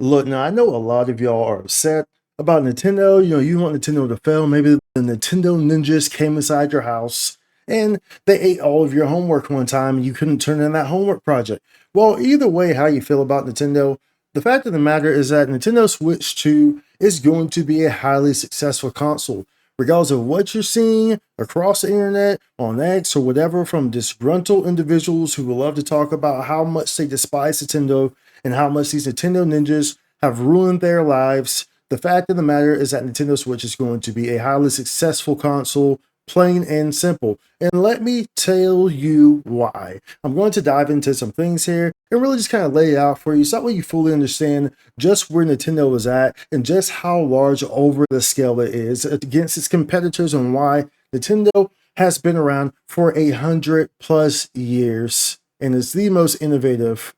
Look, now I know a lot of y'all are upset about Nintendo. You want Nintendo to fail. Maybe the Nintendo ninjas came inside your house and they ate all of your homework one time and you couldn't turn in that homework project. Well, either way, how you feel about Nintendo, the fact of the matter is that Nintendo Switch 2 is going to be a highly successful console. Regardless of what you're seeing across the internet, on X or whatever, from disgruntled individuals who will love to talk about how much they despise Nintendo and how much these Nintendo ninjas have ruined their lives. The fact of the matter is that Nintendo Switch is going to be a highly successful console, plain and simple. And let me tell you why. I'm going to dive into some things here and really just kind of lay it out for you so that way you fully understand just where Nintendo is at and just how large over the scale it is against its competitors and why Nintendo has been around for 100+ years and is the most innovative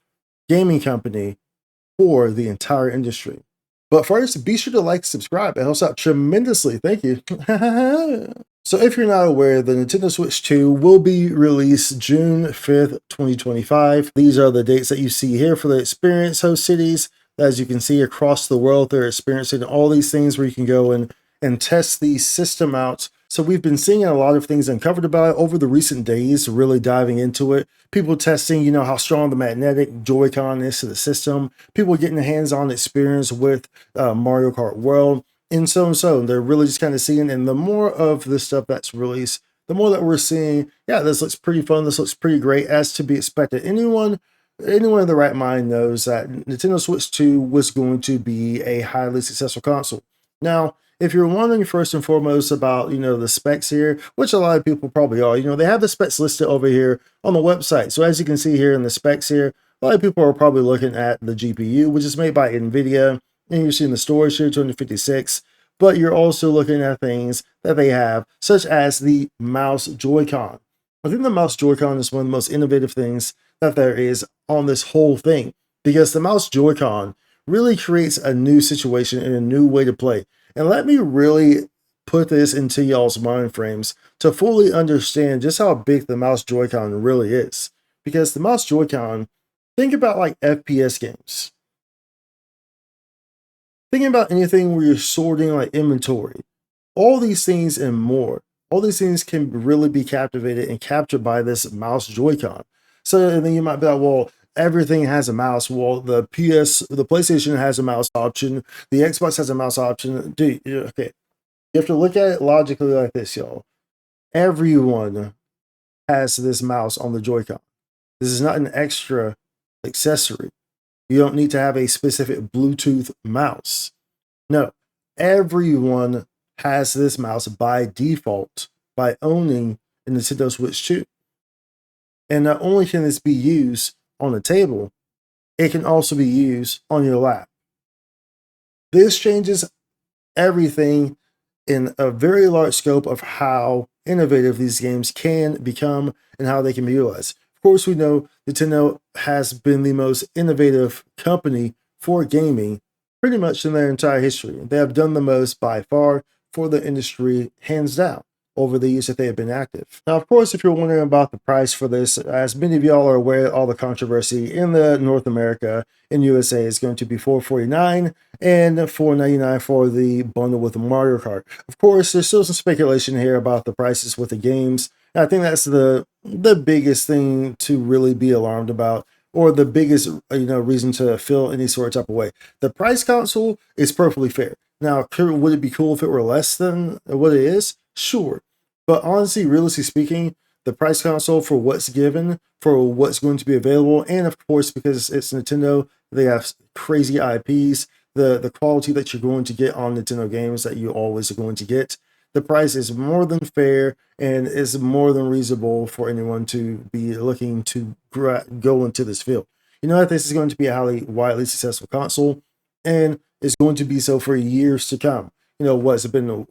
gaming company for the entire industry. But first, be sure to like, subscribe. It helps out tremendously. Thank you. So if you're not aware, the Nintendo Switch 2 will be released June 5th, 2025. These are the dates that you see here for the experience host cities. As you can see across the world, they're experiencing all these things where you can go and test the system out. So we've been seeing a lot of things uncovered about it over the recent days, really diving into it. People testing, how strong the magnetic Joy-Con is to the system. People getting a hands-on experience with Mario Kart World, and so and so. They're really just kind of seeing, and the more of the stuff that's released, the more that we're seeing, yeah, this looks pretty fun. This looks pretty great, as to be expected. Anyone in the right mind knows that Nintendo Switch 2 was going to be a highly successful console. Now, if you're wondering first and foremost about, the specs here, which a lot of people probably are, they have the specs listed over here on the website. So as you can see here in the specs here, a lot of people are probably looking at the GPU, which is made by Nvdia, and you're seeing the storage here, 256, but you're also looking at things that they have, such as the mouse Joy-Con. I think the mouse Joy-Con is one of the most innovative things that there is on this whole thing, because the mouse Joy-Con really creates a new situation and a new way to play. And let me really put this into y'all's mind frames to fully understand just how big the mouse Joy-Con really is. Because the mouse Joy-Con, think about like FPS games. Thinking about anything where you're sorting like inventory. All these things and more. All these things can really be captivated and captured by this mouse Joy-Con. So and then you might be like, well, everything has a mouse. Well, the PlayStation has a mouse option. The Xbox has a mouse option. Dude, okay. You have to look at it logically like this, y'all. Everyone has this mouse on the Joy-Con. This is not an extra accessory. You don't need to have a specific Bluetooth mouse. No, everyone has this mouse by default by owning a Nintendo Switch 2. And not only can this be used on a table, it can also be used on your lap. This changes everything in a very large scope of how innovative these games can become and how they can be utilized. Of course, we know Nintendo has been the most innovative company for gaming pretty much in their entire history. They have done the most by far for the industry, hands down, over the years that they have been active. Now, of course, if you're wondering about the price for this, as many of y'all are aware, all the controversy in the North America and USA is going to be $449 and $499 for the bundle with the Mario Kart. Of course, there's still some speculation here about the prices with the games. And I think that's the biggest thing to really be alarmed about, or the biggest reason to feel any sort of type of way. The price console is perfectly fair. Now, would it be cool if it were less than what it is? Sure. But honestly, realistically speaking, the price console for what's given, for what's going to be available, and of course, because it's Nintendo, they have crazy IPs, the quality that you're going to get on Nintendo games that you always are going to get, the price is more than fair and is more than reasonable for anyone to be looking to go into this field. You know that this is going to be a widely successful console, and it's going to be so for years to come. What's it been?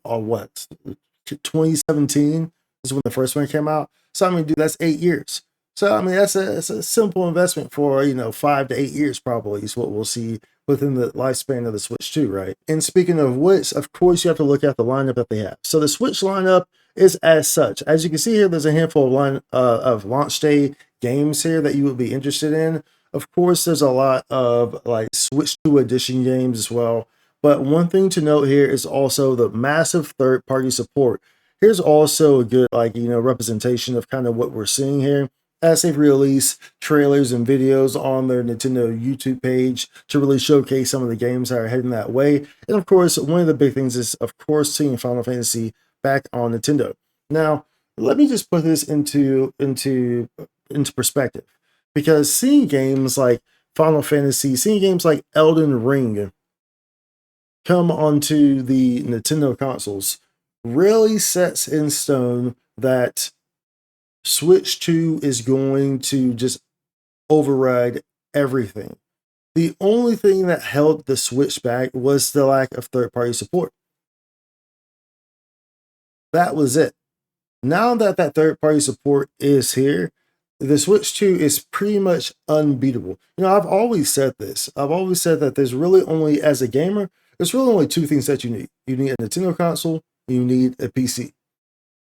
2017 is when the first one came out. So I mean, dude, that's 8 years. So I mean, that's a simple investment for 5 to 8 years probably is what we'll see within the lifespan of the Switch 2, right? And speaking of which, of course, you have to look at the lineup that they have. So the Switch lineup is as such. As you can see here, there's a handful of launch day games here that you would be interested in. Of course, there's a lot of like Switch 2 edition games as well. But one thing to note here is also the massive third-party support. Here's also a good representation of kind of what we're seeing here as they've released trailers and videos on their Nintendo YouTube page to really showcase some of the games that are heading that way. And of course, one of the big things is, of course, seeing Final Fantasy back on Nintendo. Now, let me just put this into perspective, because seeing games like Final Fantasy, seeing games like Elden Ring come onto the Nintendo consoles really sets in stone that Switch 2 is going to just override everything. The only thing that held the Switch back was the lack of third-party support. That was it. Now that that third-party support is here, the Switch 2 is pretty much unbeatable. I've always said this. I've always said that there's really only, as a gamer, there's really only two things that you need. You need a Nintendo console, you need a PC.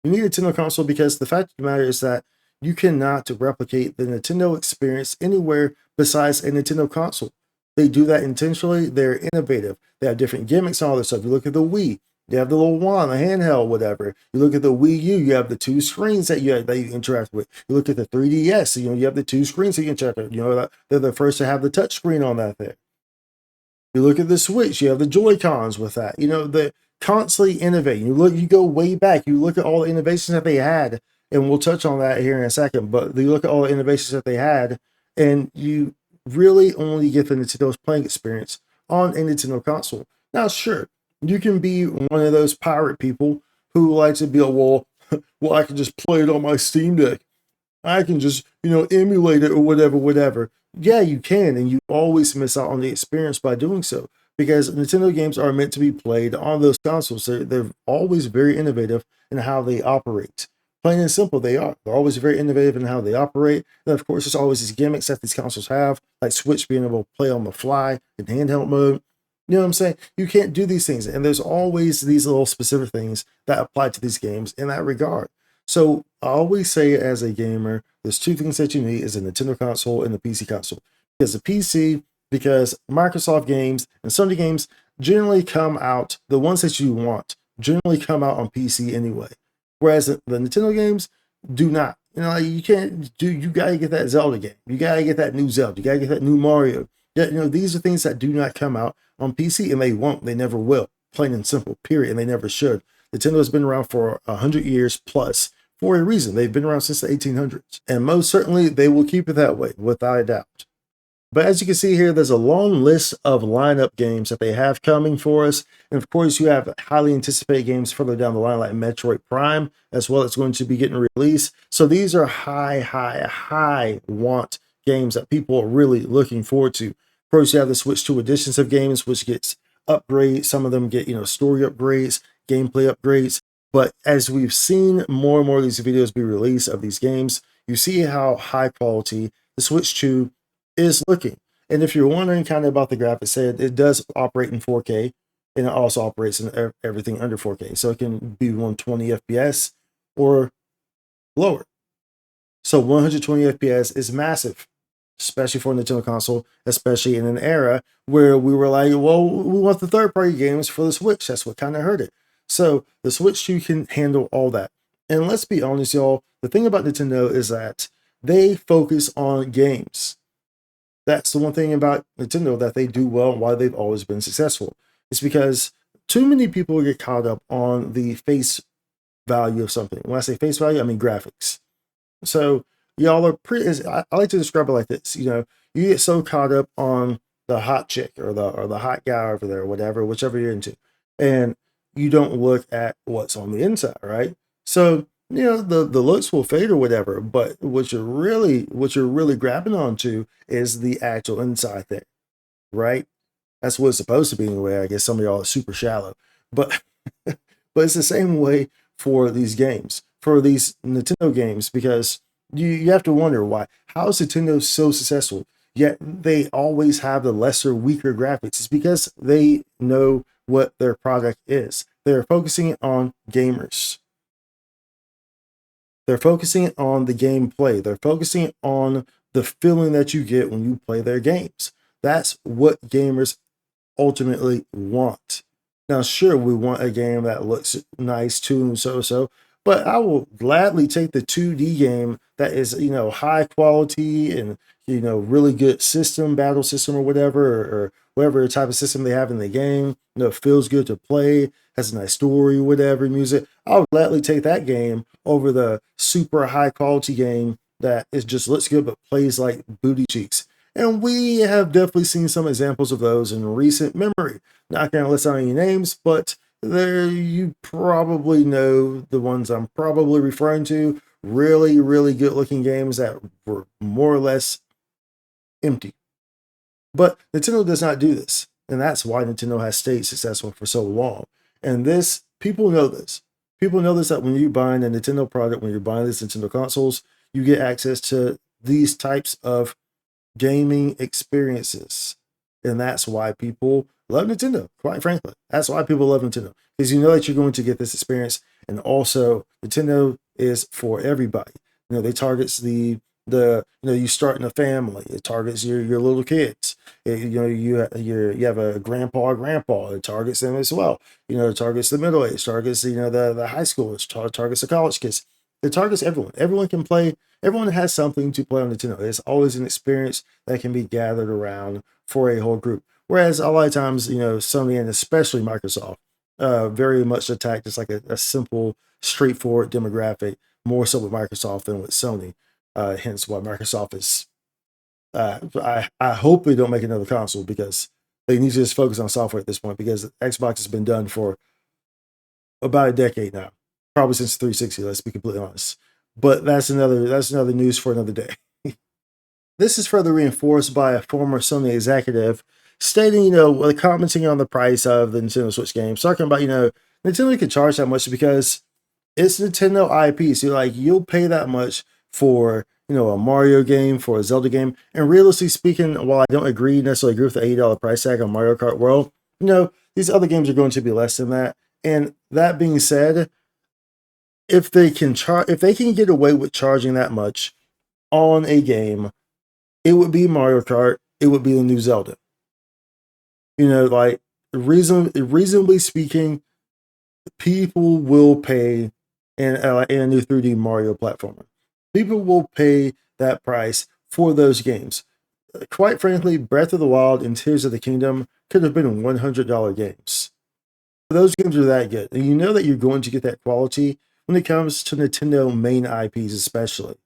You need a Nintendo console because the fact of the matter is that you cannot replicate the Nintendo experience anywhere besides a Nintendo console. They do that intentionally. They're innovative. They have different gimmicks and all this stuff. You look at the Wii, you have the little wand, the handheld, whatever. You look at the Wii U, you have the two screens that you interact with. You look at the 3DS, you have the two screens that you interact with. They're the first to have the touch screen on that thing. You look at the Switch, you have the Joy-Cons with that. They constantly innovating. You go way back. You look at all the innovations that they had, and we'll touch on that here in a second. But you look at all the innovations that they had, and you really only get the Nintendo's playing experience on a Nintendo console. Now, sure, you can be one of those pirate people who likes to be well, I can just play it on my Steam Deck. I can just, emulate it or whatever. Yeah, you can, and you always miss out on the experience by doing so, because Nintendo games are meant to be played on those consoles. They're always very innovative in how they operate. Plain and simple, they are. They're always very innovative in how they operate. And of course, there's always these gimmicks that these consoles have, like Switch being able to play on the fly in handheld mode. You know what I'm saying? You can't do these things. And there's always these little specific things that apply to these games in that regard. So I always say, as a gamer, there's two things that you need: is a Nintendo console and a PC console. Because the PC, because Microsoft games and Sony games generally come out, the ones that you want generally come out on PC anyway. Whereas the Nintendo games do not. You can't do, you gotta get that Zelda game. You gotta get that new Zelda. You gotta get that new Mario. Yeah, these are things that do not come out on PC, and they won't. They never will. Plain and simple, period. And they never should. Nintendo has been around for 100 years plus for a reason. They've been around since the 1800s. And most certainly, they will keep it that way, without a doubt. But as you can see here, there's a long list of lineup games that they have coming for us. And of course, you have highly anticipated games further down the line, like Metroid Prime, as well. It's going to be getting released. So these are high want games that people are really looking forward to. Of course, you have the Switch 2 editions of games, which gets upgrades. Some of them get, story upgrades, gameplay upgrades. But as we've seen more and more of these videos be released of these games, you see how high quality the Switch 2 is looking. And if you're wondering kind of about the graphics, it does operate in 4K, and it also operates in everything under 4K. So it can be 120 FPS or lower. So 120 FPS is massive, especially for a Nintendo console, especially in an era where we were like, well, we want the third-party games for the Switch. That's what kind of hurt it. So the Switch 2 can handle all that. And let's be honest, y'all, the thing about Nintendo is that they focus on games. That's the one thing about Nintendo that they do well and why they've always been successful. It's because too many people get caught up on the face value of something. When I say face value, I mean graphics. So y'all are pretty, I like to describe it like this. You get so caught up on the hot chick or the hot guy over there, or whatever, whichever you're into, and you don't look at what's on the inside, right? So the looks will fade or whatever, but what you're really grabbing onto is the actual inside thing, right? That's what it's supposed to be anyway. I guess some of y'all are super shallow, but but it's the same way for these games, for these Nintendo games, because you have to wonder why. How is Nintendo so successful, yet they always have the lesser, weaker graphics? It's because they know what their product is. They're focusing on gamers. They're focusing on the gameplay. They're focusing on the feeling that you get when you play their games. That's what gamers ultimately want. Now, sure, we want a game that looks nice too, so, but I will gladly take the 2D game that is, high quality and, really good system, battle system or whatever, or whatever type of system they have in the game. Feels good to play, has a nice story, whatever, music. I'll gladly take that game over the super high quality game that is just looks good but plays like booty cheeks. And we have definitely seen some examples of those in recent memory. Not going to list out any names, but there you probably know the ones I'm probably referring to. Really, really good looking games that were more or less empty. But Nintendo does not do this. And that's why Nintendo has stayed successful for so long. And people know this. People know this that when you're buying a Nintendo product, when you're buying these Nintendo consoles, you get access to these types of gaming experiences. And that's why people love Nintendo, quite frankly. That's why people love Nintendo. Because you know that you're going to get this experience. And also, Nintendo is for everybody. They targets you start in a family. It targets your little kids. You have a grandpa or grandpa. It targets them as well. It targets the middle age. Targets the high schoolers. Targets the college kids. It targets everyone. Everyone can play. Everyone has something to play on Nintendo. It's always an experience that can be gathered around for a whole group. Whereas a lot of times, Sony and especially Microsoft, very much attack just like a simple, straightforward demographic, more so with Microsoft than with Sony. Hence why Microsoft is. I hope they don't make another console because they need to just focus on software at this point because Xbox has been done for about a decade now, probably since 360. Let's be completely honest. But that's another news for another day. This is further reinforced by a former Sony executive stating, commenting on the price of the Nintendo Switch games, talking about, Nintendo can charge that much because it's Nintendo IP. So you'll pay that much for, a Mario game, for a Zelda game. And realistically speaking, while I don't necessarily agree with the $80 price tag on Mario Kart World, these other games are going to be less than that. And that being said, if they can get away with charging that much on a game, it would be Mario Kart. It would be the new Zelda. Reasonably speaking, people will pay in a new 3D Mario platformer. People will pay that price for those games. Quite frankly, Breath of the Wild and Tears of the Kingdom could have been $100 games. Those games are that good. And you know that you're going to get that quality when it comes to Nintendo main IPs, especially.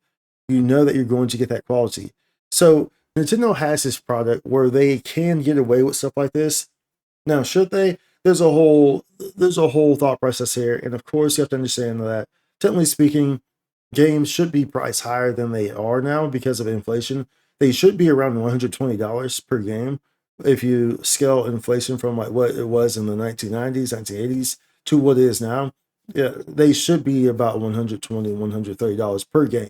You know that you're going to get that quality. So Nintendo has this product where they can get away with stuff like this. Now, should they? There's a whole thought process here, and of course, you have to understand that, technically speaking, games should be priced higher than they are now because of inflation. They should be around $120 per game if you scale inflation from what it was in the 1990s, 1980s to what it is now. Yeah, they should be about $120, $130 per game.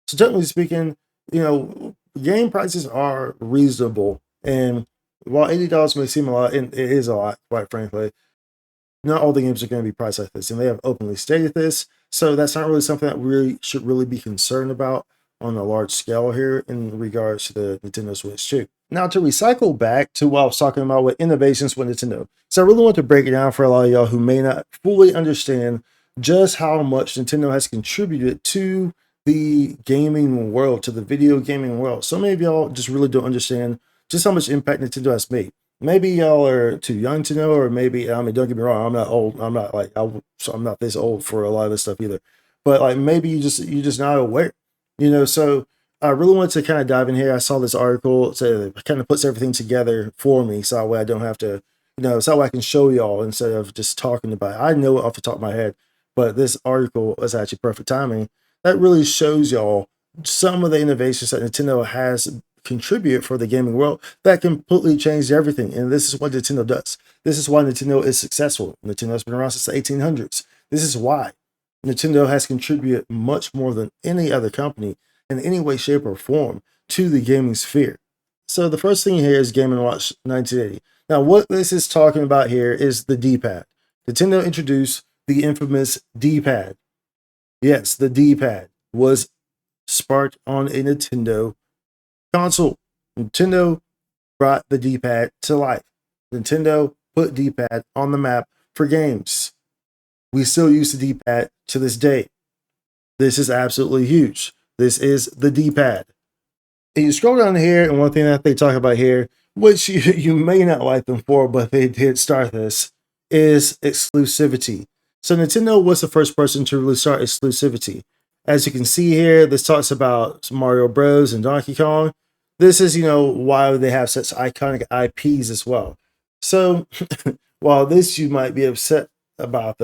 So technically speaking, game prices are reasonable. And while $80 may seem a lot, and it is a lot, quite frankly, not all the games are going to be priced like this. And they have openly stated this. So that's not really something that we should really be concerned about on a large scale here in regards to the Nintendo Switch 2. Now, to recycle back to what I was talking about with innovations with Nintendo. So I really want to break it down for a lot of y'all who may not fully understand just how much Nintendo has contributed to the gaming world, to the video gaming world. So many of y'all just really don't understand just how much impact Nintendo has made. Maybe y'all are too young to know, or maybe, don't get me wrong, I'm not old. I'm not this old for a lot of this stuff either. But maybe you're just not aware, So I really wanted to kind of dive in here. I saw this article, so it kind of puts everything together for me, so that way I don't have to, so that way I can show y'all instead of just talking about it. I know it off the top of my head, but this article is actually perfect timing. That really shows y'all some of the innovations that Nintendo has contributed for the gaming world that completely changed everything. And this is what Nintendo does. This is why Nintendo is successful. Nintendo has been around since the 1800s. This is why Nintendo has contributed much more than any other company in any way, shape, or form to the gaming sphere. So the first thing here is Game & Watch 1980. Now, what this is talking about here is the D-pad. Nintendo introduced the infamous D-pad. Yes, the D-pad was sparked on a Nintendo console. Nintendo brought the D-pad to life. Nintendo put D-pad on the map for games. We still use the D-pad to this day. This is absolutely huge. This is the D-pad. And you scroll down here, and one thing that they talk about here, which you may not like them for, but they did start this, is exclusivity. So Nintendo was the first person to really start exclusivity. As you can see here, this talks about Mario Bros. And Donkey Kong. This is, why they have such iconic IPs as well. So while this you might be upset about,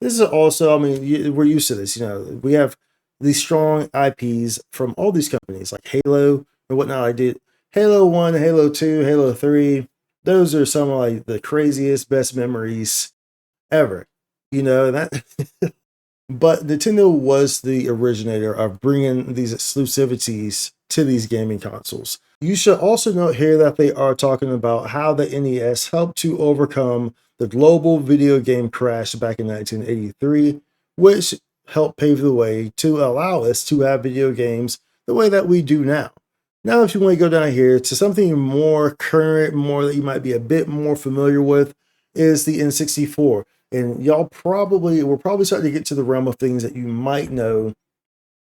this is also, we're used to this. We have these strong IPs from all these companies like Halo or whatnot. I did Halo 1, Halo 2, Halo 3. Those are some of like the craziest, best memories ever. That but Nintendo was the originator of bringing these exclusivities to these gaming consoles. You should also note here that they are talking about how the NES helped to overcome the global video game crash back in 1983, which helped pave the way to allow us to have video games the way that we do now. Now, if you want to go down here to something more current, more that you might be a bit more familiar with, is the N64. And we're probably starting to get to the realm of things that you might know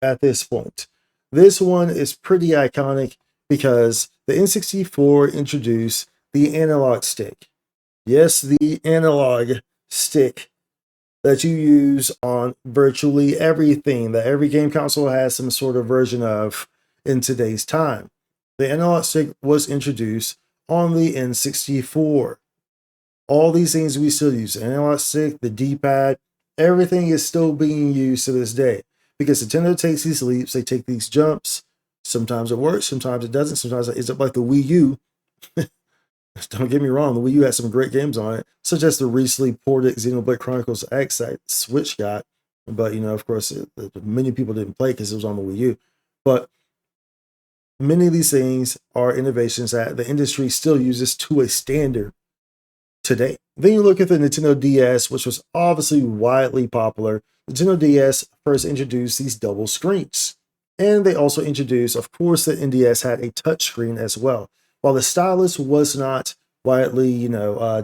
at this point. This one is pretty iconic because the N64 introduced the analog stick. Yes, the analog stick that you use on virtually everything that every game console has some sort of version of in today's time. The analog stick was introduced on the N64. All these things we still use, the analog stick, the D-pad, everything is still being used to this day because Nintendo takes these leaps, they take these jumps. Sometimes it works, sometimes it doesn't, sometimes it's like the Wii U. Don't get me wrong, the Wii U had some great games on it, such as the recently ported Xenoblade Chronicles X that Switch got. But, of course, many people didn't play because it was on the Wii U. But many of these things are innovations that the industry still uses to a standard today. Then you look at the Nintendo DS, which was obviously widely popular. Nintendo DS first introduced these double screens. And they also introduced, of course, the NDS had a touchscreen as well. While the stylus was not widely,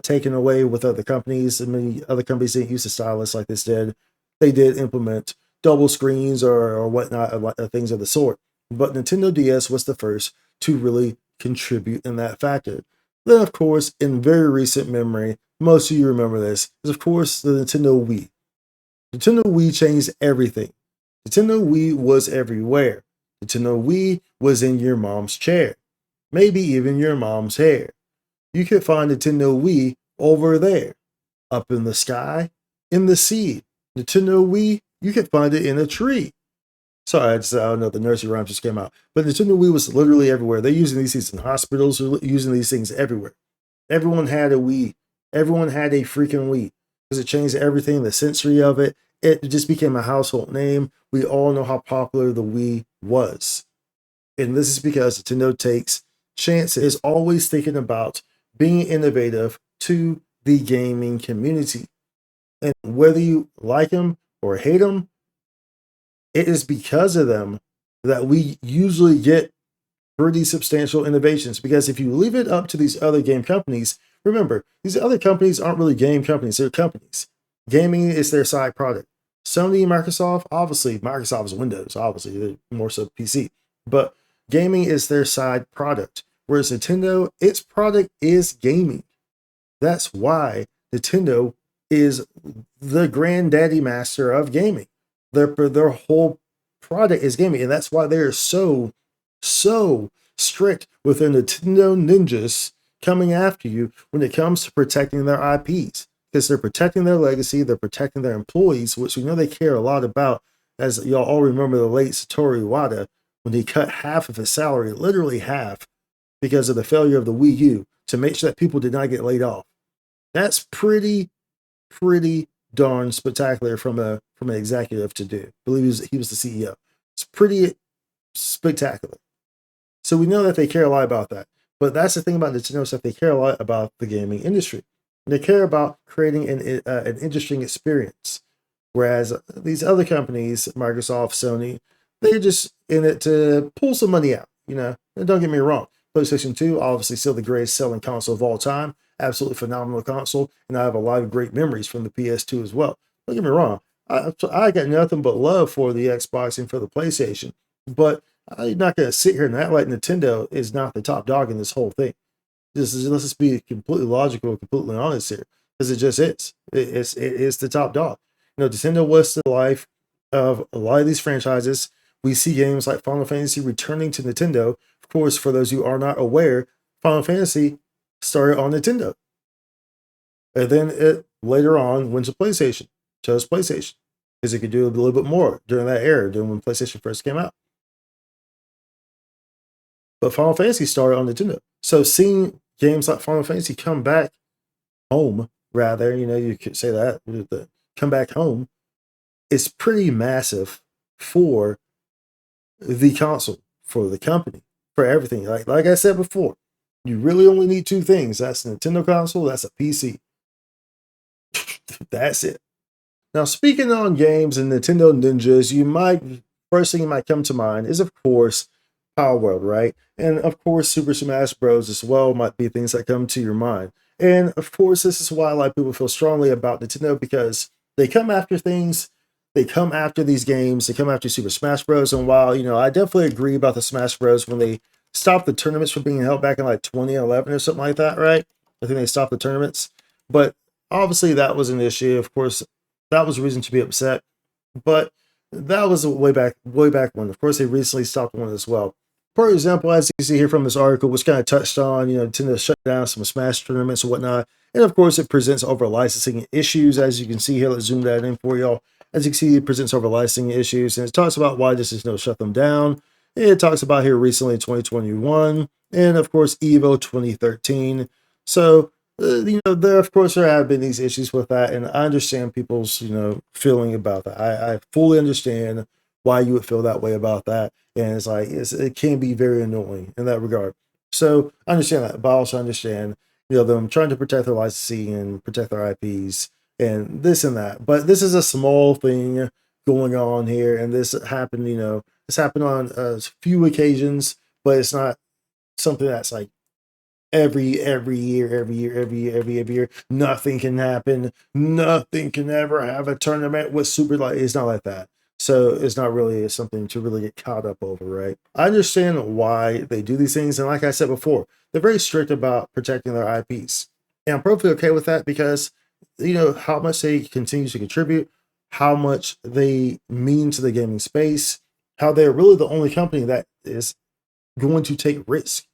taken away with other companies, and many other companies didn't use the stylus like this did, they did implement double screens or whatnot, things of the sort. But Nintendo DS was the first to really contribute in that factor. Then, of course, in very recent memory, most of you remember this, is of course the Nintendo Wii. Nintendo Wii changed everything. Nintendo Wii was everywhere. Nintendo Wii was in your mom's chair, maybe even your mom's hair. You could find Nintendo Wii over there, up in the sky, in the sea. Nintendo Wii, you could find it in a tree. Sorry, I don't know, the nursery rhymes just came out. But Nintendo Wii was literally everywhere. They're using these things in hospitals, using these things everywhere. Everyone had a Wii. Everyone had a freaking Wii because it changed everything, the sensory of it. It just became a household name. We all know how popular the Wii was. And this is because Nintendo takes chances, is always thinking about being innovative to the gaming community. And whether you like them or hate them, it is because of them that we usually get pretty substantial innovations. Because if you leave it up to these other game companies, remember, these other companies aren't really game companies, they're companies. Gaming is their side product. Sony and Microsoft, obviously, Microsoft is Windows, obviously, they're more so PC. But gaming is their side product. Whereas Nintendo, its product is gaming. That's why Nintendo is the granddaddy master of gaming. Their whole product is gaming, and that's why they're so strict with their Nintendo ninjas coming after you when it comes to protecting their IPs, because they're protecting their legacy, they're protecting their employees, which we know they care a lot about. As y'all all remember the late Satoru Iwata, when he cut half of his salary, literally half, because of the failure of the Wii U, to make sure that people did not get laid off. That's pretty darn spectacular from an executive to do. I believe he was the CEO. It's pretty spectacular. So we know that they care a lot about that. But that's the thing about Nintendo, is that they care a lot about the gaming industry. They care about creating an interesting experience. Whereas these other companies, Microsoft, Sony, they're just in it to pull some money out, And don't get me wrong, PlayStation 2, obviously still the greatest selling console of all time. Absolutely phenomenal console. And I have a lot of great memories from the PS2 as well. Don't get me wrong. I got nothing but love for the Xbox and for the PlayStation. But I'm not going to sit here and act like Nintendo is not the top dog in this whole thing. Let's just be completely logical, completely honest here, because it just is. It's the top dog. Nintendo was the life of a lot of these franchises. We see games like Final Fantasy returning to Nintendo. Of course, for those who are not aware, Final Fantasy started on Nintendo, and then it later on went to PlayStation, chose PlayStation, because it could do a little bit more during that era, during when PlayStation first came out. But Final Fantasy started on Nintendo. So seeing games like Final Fantasy come back home, rather, you could say that, come back home, is pretty massive for the console, for the company, for everything. Like I said before, you really only need two things. That's a Nintendo console, that's a PC. That's it. Now, speaking on games and Nintendo ninjas, first thing you might come to mind is, of course, Power World, right? And of course, Super Smash Bros. As well might be things that come to your mind. And of course, this is why a lot of people feel strongly about Nintendo, because they come after things, they come after these games, they come after Super Smash Bros. And while, I definitely agree about the Smash Bros. When they stopped the tournaments from being held back in like 2011 or something like that, right? I think they stopped the tournaments. But obviously, that was an issue. Of course, that was a reason to be upset. But that was way back when. Of course, they recently stopped one as well. For example, as you see here from this article, which kind of touched on, Nintendo shut down some Smash tournaments and whatnot. And of course, it presents over licensing issues. As you can see here, let's zoom that in for y'all. As you can see, it presents over licensing issues, and it talks about why this is shut them down. It talks about here recently 2021, and of course, Evo 2013. So, there of course there have been these issues with that, and I understand people's feeling about that. I fully understand why you would feel that way about that, and it's like it can be very annoying in that regard. So I understand that, but I also understand them trying to protect their licensing and protect their IPs and this and that. But this is a small thing going on here, and this happened. This happened on a few occasions, but it's not something that's like every year. Nothing can happen. Nothing can ever have a tournament with super light. It's not like that. So it's not really something to really get caught up over, right? I understand why they do these things, and like I said before, they're very strict about protecting their IPs. And I'm perfectly okay with that, because how much they continue to contribute, how much they mean to the gaming space, how they're really the only company that is going to take risk.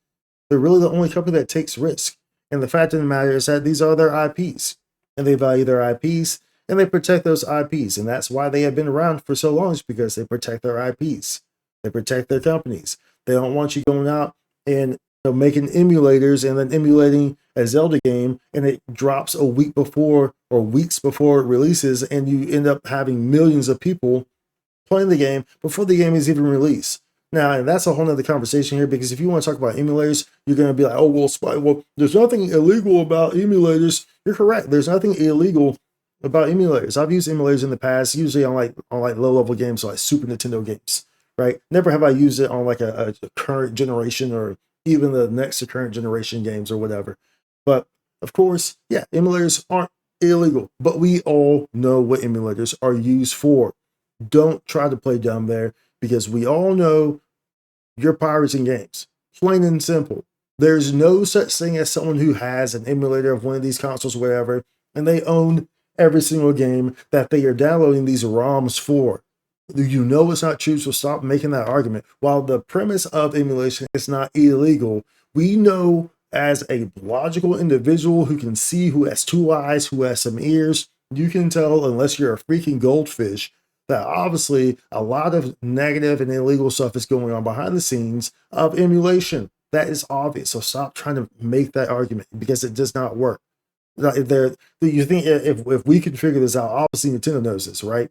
They're really the only company that takes risk. And the fact of the matter is that these are their IPs, and they value their IPs, and they protect those IPs. And that's why they have been around for so long, is because they protect their IPs. They protect their companies. They don't want you going out and making emulators and then emulating a Zelda game, and it drops a week before or weeks before it releases, and you end up having millions of people playing the game before the game is even released. Now, and that's a whole nother conversation here, because if you want to talk about emulators, you're going to be like, oh, well, there's nothing illegal about emulators. You're correct. There's nothing illegal about emulators. I've used emulators in the past, usually on low level games, like Super Nintendo games, right? Never have I used it on like a current generation or even the next to current generation games or whatever. But of course, yeah, emulators aren't illegal, but we all know what emulators are used for. Don't try to play dumb there, because we all know you're pirating games. Plain and simple. There's no such thing as someone who has an emulator of one of these consoles, whatever, and they own every single game that they are downloading these ROMs for. You know it's not true, so stop making that argument. While the premise of emulation is not illegal, we know as a logical individual who can see, who has two eyes, who has some ears, you can tell, unless you're a freaking goldfish, that obviously a lot of negative and illegal stuff is going on behind the scenes of emulation. That is obvious. So stop trying to make that argument, because it does not work. You think if we can figure this out, obviously Nintendo knows this, right?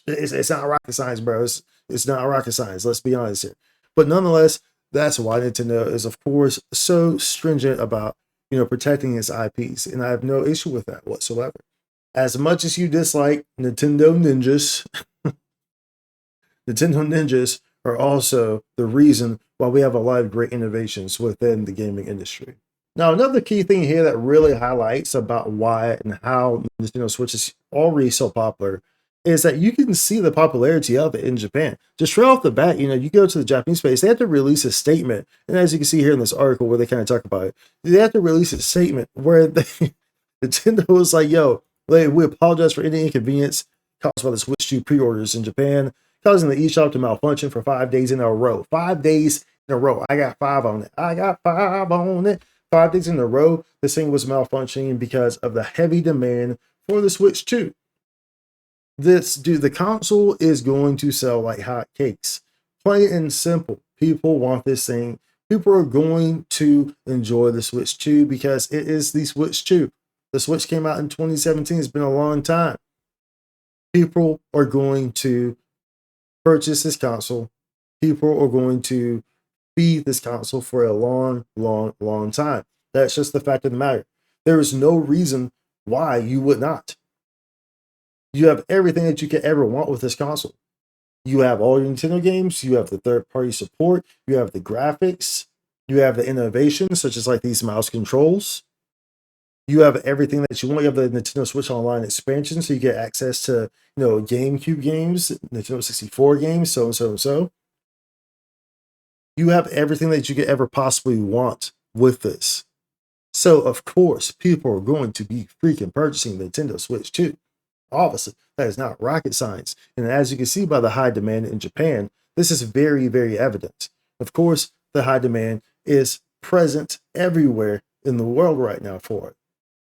It's not rocket science, bro. It's not rocket science. Let's be honest here. But nonetheless, that's why Nintendo is, of course, so stringent about protecting its IPs, and I have no issue with that whatsoever. As much as you dislike Nintendo ninjas, Nintendo ninjas are also the reason while we have a lot of great innovations within the gaming industry. Now, another key thing here that really highlights about why and how Nintendo Switch is already so popular is that you can see the popularity of it in Japan. Just right off the bat, you go to the Japanese space, they have to release a statement. And as you can see here in this article where they kind of talk about it, they have to release a statement where Nintendo was like, yo, we apologize for any inconvenience caused by the Switch 2 pre-orders in Japan, causing the eShop to malfunction for 5 days in a row. 5 days in a row. I got 5 on it. I got 5 on it. 5 days in a row, this thing was malfunctioning because of the heavy demand for the Switch 2. The console is going to sell like hotcakes. Plain and simple. People want this thing. People are going to enjoy the Switch 2 because it is the Switch 2. The Switch came out in 2017. It's been a long time. People are going to purchase this console. People are going to feed this console for a long, long, long time. That's just the fact of the matter. There is no reason why you would not. You have everything that you could ever want with this console. You have all your Nintendo games, you have the third-party support, you have the graphics, you have the innovations, such as like these mouse controls. You have everything that you want. You have the Nintendo Switch Online expansion, so you get access to, GameCube games, Nintendo 64 games, so and so and so. You have everything that you could ever possibly want with this. So, of course, people are going to be freaking purchasing the Nintendo Switch 2. Obviously, that is not rocket science. And as you can see by the high demand in Japan, this is very, very evident. Of course, the high demand is present everywhere in the world right now for it.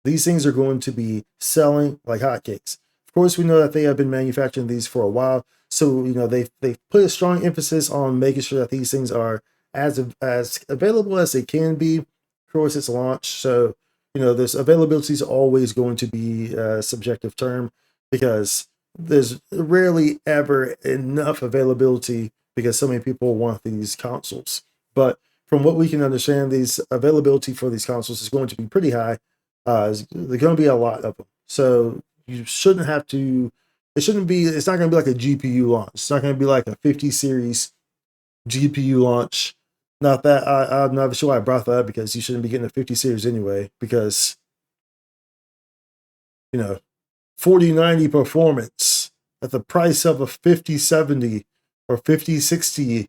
These things are going to be selling like hotcakes. Of course, we know that they have been manufacturing these for a while. So, they've put a strong emphasis on making sure that these things are as available as they can be. Of course, it's launch. So, this availability is always going to be a subjective term because there's rarely ever enough availability because so many people want these consoles. But from what we can understand, these availability for these consoles is going to be pretty high. There's going to be a lot of them. So you shouldn't have to, it's not going to be like a GPU launch. It's not going to be like a 50 series GPU launch. Not that I'm not sure why I brought that up because you shouldn't be getting a 50 series anyway, because 4090 performance at the price of a 5070 or 5060.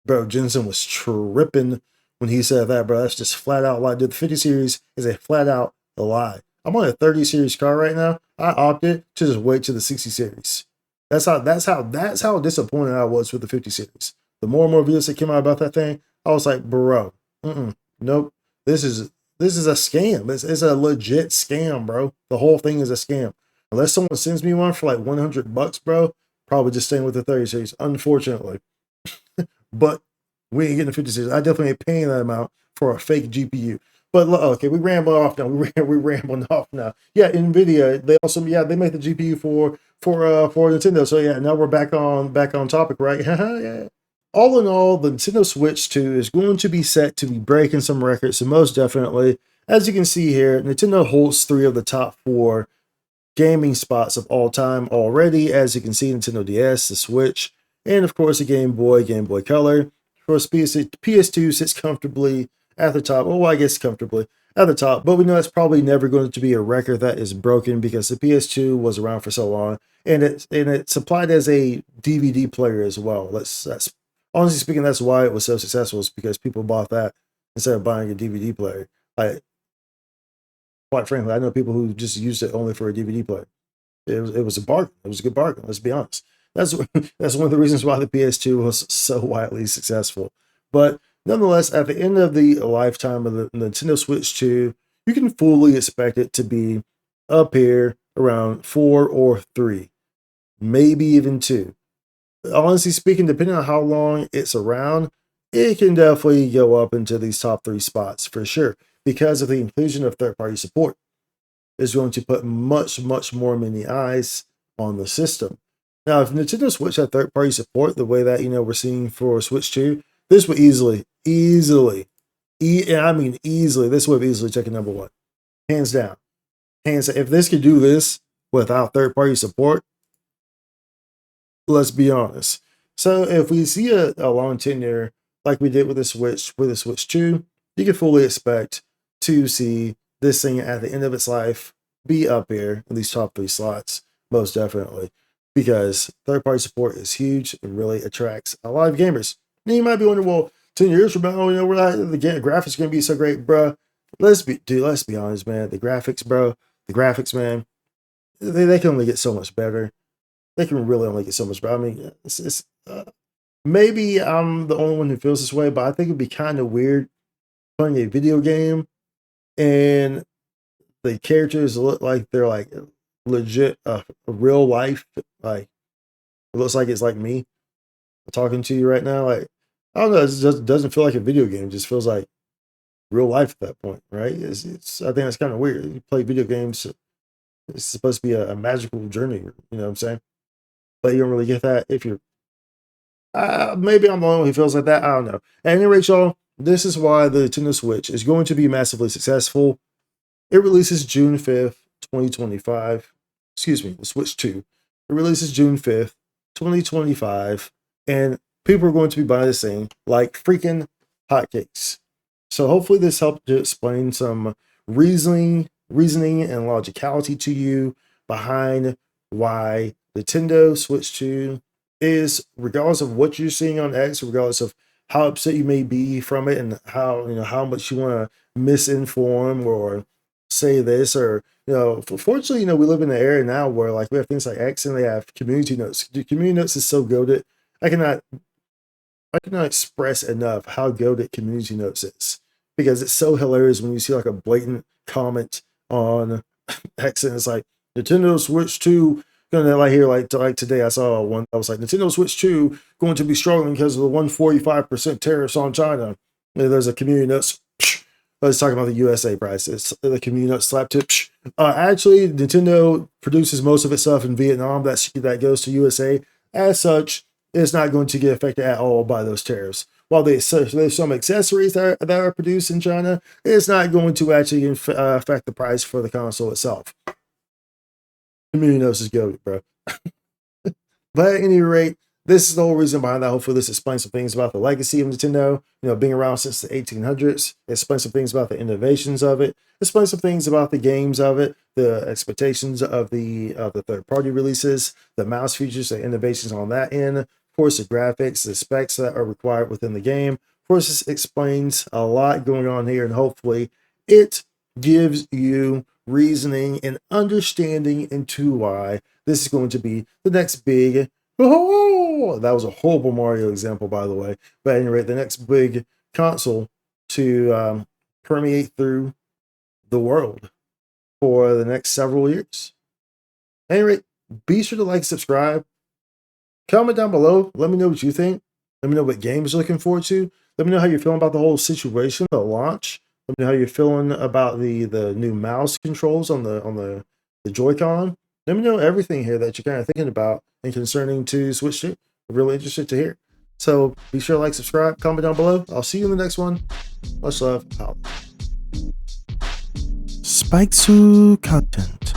Bro, Jensen was tripping when he said that, bro. That's just flat out lie. The 50 series is a flat out lie. I'm on a 30 series car right now. I opted to just wait to the 60 series. That's how disappointed I was with the 50 series. The more and more videos that came out about that thing, I was like, bro, nope. This is a scam. It's a legit scam, bro. The whole thing is a scam. Unless someone sends me one for like $100, bro, probably just staying with the 30 series, unfortunately. But we ain't getting a 50 series. I definitely ain't paying that amount for a fake GPU. But okay, we ramble off now. We rambling off now. Yeah, Nvdia. They also they make the GPU for Nintendo. So yeah, now we're back on topic, right? Yeah. All in all, the Nintendo Switch 2 is going to be set to be breaking some records. So most definitely, as you can see here, Nintendo holds 3 of the top 4 gaming spots of all time already. As you can see, Nintendo DS, the Switch, and of course the Game Boy Color. Of course, PS2 sits comfortably at the top. Well, I guess comfortably at the top, but we know it's probably never going to be a record that is broken because the PS2 was around for so long, and it's supplied as a DVD player as well. That's honestly speaking, that's why it was so successful, is because people bought that instead of buying a DVD player. Like, quite frankly, I know people who just used it only for a DVD player. It was a bargain. It was a good bargain. Let's be honest. That's one of the reasons why the PS2 was so widely successful. But nonetheless, at the end of the lifetime of the Nintendo Switch 2, you can fully expect it to be up here around 4 or 3, maybe even 2. Honestly speaking, depending on how long it's around, it can definitely go up into these top 3 spots for sure, because of the inclusion of third-party support. Is going to put much, much more many eyes on the system. Now, if Nintendo Switch had third-party support the way that we're seeing for Switch 2, this would easily, this would have easily taken number 1, hands down. If this could do this without third-party support, let's be honest, So if we see a long tenure like we did with the Switch 2, you can fully expect to see this thing at the end of its life be up here in these top 3 slots, most definitely. Because third-party support is huge. It really attracts a lot of gamers. And you might be wondering, well, 10 years from now, we're not, the graphics are going to be so great, bro. Let's be honest, man. The graphics, man, they can only get so much better. They can really only get so much better. I mean, maybe I'm the only one who feels this way, but I think it'd be kind of weird playing a video game and the characters look like they're like legit, real life. Like it looks like it's like me talking to you right now. Like I don't know, it just doesn't feel like a video game. It just feels like real life at that point, right? It's I think that's kind of weird. You play video games, it's supposed to be a magical journey. You know what I'm saying? But you don't really get that if you're. Maybe I'm the only one who feels like that. I don't know. At any rate, y'all, this is why the Nintendo Switch is going to be massively successful. It releases June 5th, 2025. Excuse me, the Switch 2. It releases June 5th, 2025. And people are going to be buying this thing like freaking hotcakes. So hopefully this helped to explain some reasoning and logicality to you behind why Nintendo Switch 2 is, regardless of what you're seeing on X, regardless of how upset you may be from it and how much you want to misinform or say this, or fortunately, we live in an era now where like we have things like X and they have community notes. The community notes is so goated. I cannot express enough how goated community notes is, because it's so hilarious when you see like a blatant comment on X and it's like Nintendo Switch 2 gonna like here like today I saw one I was like Nintendo Switch 2 going to be struggling because of the 145% tariffs on China. And there's a community notes. Let's talk about the USA price. It's the community notes slap tip. Actually, Nintendo produces most of its stuff in Vietnam. That goes to USA. As such, it's not going to get affected at all by those tariffs. While there's some accessories that are produced in China, it's not going to actually affect the price for the console itself. Community notes is goated, bro. But at any rate, this is the whole reason behind that. Hopefully this explains some things about the legacy of Nintendo, being around since the 1800s. It explains some things about the innovations of it. It explains some things about the games of it, the expectations of the third-party releases, the mouse features, the innovations on that end, of course, the graphics, the specs that are required within the game. Of course, this explains a lot going on here, and hopefully it gives you reasoning and understanding into why this is going to be the next big. Oh, that was a horrible Mario example, by the way. But at any rate, the next big console to permeate through the world for the next several years. At any rate, be sure to like, subscribe, comment down below. Let me know what you think. Let me know what games you're looking forward to. Let me know how you're feeling about the whole situation, the launch. Let me know how you're feeling about the new mouse controls on the Joy-Con. Let me know everything here that you're kind of thinking about and concerning to Switch 2. I'm really interested to hear. So be sure to like, subscribe, comment down below. I'll see you in the next one. Much love. Out. Spikesu content.